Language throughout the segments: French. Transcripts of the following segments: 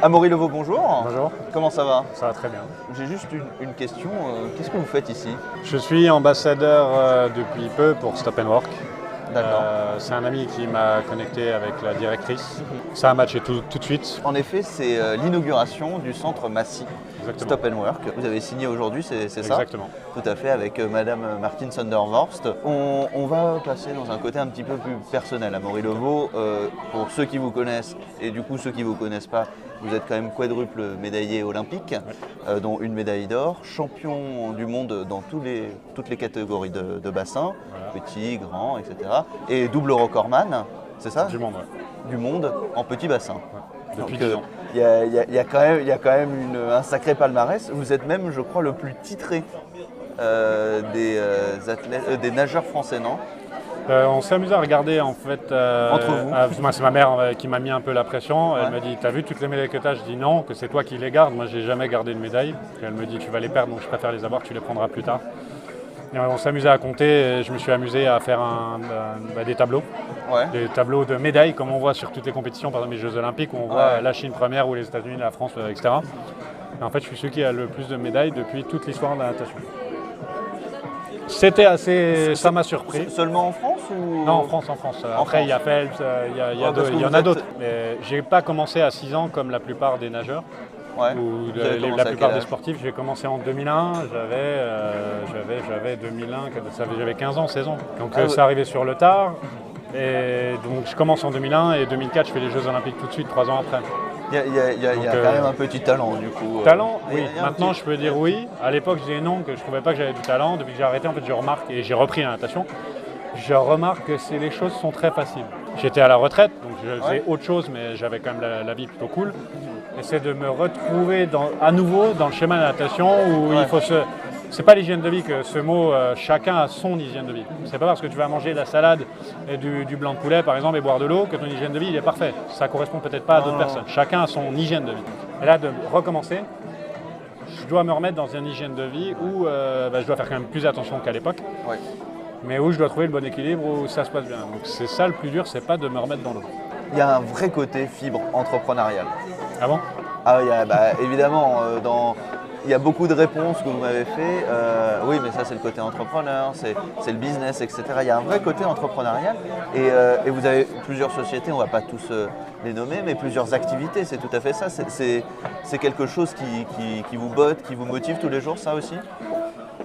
Amaury Levaux, bonjour. Bonjour. Comment ça va? Ça va très bien. J'ai juste une question. Qu'est-ce que vous faites ici? Je suis ambassadeur depuis peu pour Stop & Work. D'accord. C'est un ami qui m'a connecté avec la directrice. Ça a matché tout de suite. En effet, c'est l'inauguration du centre Massy Exactement. Stop & Work. Vous avez signé aujourd'hui, c'est ça? Exactement. Tout à fait, avec Madame Martine Sondervorst. On va passer dans un côté un petit peu plus personnel. Amaury Levaux, pour ceux qui vous connaissent et du coup ceux qui ne vous connaissent pas, vous êtes quand même quadruple médaillé olympique, dont une médaille d'or, champion du monde dans toutes les catégories de bassin, voilà. Petit, grand, etc. Et double recordman, c'est ça? Du monde, ouais. Du monde en petit bassin. Ouais. Depuis 10 ans. Il y a quand même un sacré palmarès. Vous êtes même, je crois, le plus titré des nageurs français, non? On s'est amusé à regarder en fait. Entre vous. C'est ma mère qui m'a mis un peu la pression. Elle Ouais. m'a dit: t'as vu toutes les médailles que t'as? Je dis non, que c'est toi qui les gardes. Moi, j'ai jamais gardé de médaille. Et elle me dit: tu vas les perdre, donc je préfère les avoir, tu les prendras plus tard. Et on s'est amusé à compter. Et je me suis amusé à faire des tableaux. Ouais. Des tableaux de médailles, comme on voit sur toutes les compétitions, par exemple les Jeux Olympiques, où on voit la Chine première, ou les États-Unis, la France, etc. Et en fait, je suis celui qui a le plus de médailles depuis toute l'histoire de la natation. C'était assez. Ça m'a surpris. Seulement en France ou... Non, en France. Après, il y a Phelps, il y en a d'autres. Mais j'ai pas commencé à 6 ans comme la plupart des nageurs. Ouais. Ou Vous avez commencé la à plupart quel des âge? sportifs. J'ai commencé en 2001, j'avais 2001, j'avais 15 ans, 16 ans. Donc c'est arrivé sur le tard. Et donc je commence en 2001 et 2004, je fais les Jeux Olympiques tout de suite, 3 ans après. Il y a quand même un petit talent du coup. Talent, oui. Il y a un Maintenant, petit- je peux dire oui. À l'époque, je disais non, que je ne trouvais pas que j'avais du talent. Depuis que j'ai arrêté, en fait, je remarque, et j'ai repris la natation, je remarque que les choses sont très faciles. J'étais à la retraite, donc je faisais autre chose, mais j'avais quand même la vie plutôt cool. Et c'est de me retrouver à nouveau dans le schéma de la natation où il faut se... C'est pas l'hygiène de vie que ce mot, chacun a son hygiène de vie. C'est pas parce que tu vas manger de la salade et du blanc de poulet par exemple et boire de l'eau que ton hygiène de vie il est parfait. Ça correspond peut-être pas à d'autres personnes. Chacun a son hygiène de vie. Et là de recommencer, je dois me remettre dans une hygiène de vie où je dois faire quand même plus attention qu'à l'époque. Ouais. Mais où je dois trouver le bon équilibre, où ça se passe bien. Donc c'est ça le plus dur, c'est pas de me remettre dans l'eau. Il y a un vrai côté fibre entrepreneuriale. Ah bon? Ah, évidemment, il y a beaucoup de réponses que vous m'avez fait. Oui, mais ça, c'est le côté entrepreneur, c'est le business, etc. Il y a un vrai côté entrepreneurial. Et vous avez plusieurs sociétés, on ne va pas tous les nommer, mais plusieurs activités, c'est tout à fait ça. C'est quelque chose qui vous botte, qui vous motive tous les jours, ça aussi?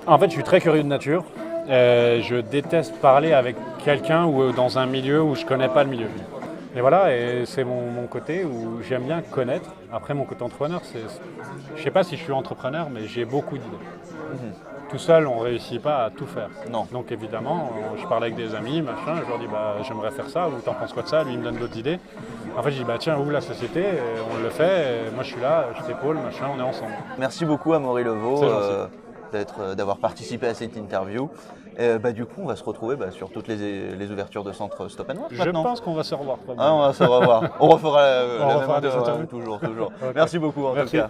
En fait, je suis très curieux de nature. Je déteste parler avec quelqu'un ou dans un milieu où je ne connais pas le milieu. Et voilà, et c'est mon côté où j'aime bien connaître. Après, mon côté entrepreneur, je ne sais pas si je suis entrepreneur, mais j'ai beaucoup d'idées. Tout seul, on ne réussit pas à tout faire. Non. Donc évidemment, je parle avec des amis, machin, je leur dis j'aimerais faire ça, ou t'en penses quoi de ça? Lui, il me donne d'autres idées. En fait, je dis tiens, ouvre la société, et on le fait, et moi je suis là, je t'épaule, machin, on est ensemble. Merci beaucoup, Amaury Levaux, C'est d'avoir participé à cette interview. Du coup, on va se retrouver sur toutes les ouvertures de centre Stop & Work maintenant. Je pense qu'on va se revoir. On va se revoir. On refera On refera des interviews. toujours. Okay. Merci beaucoup en tout cas.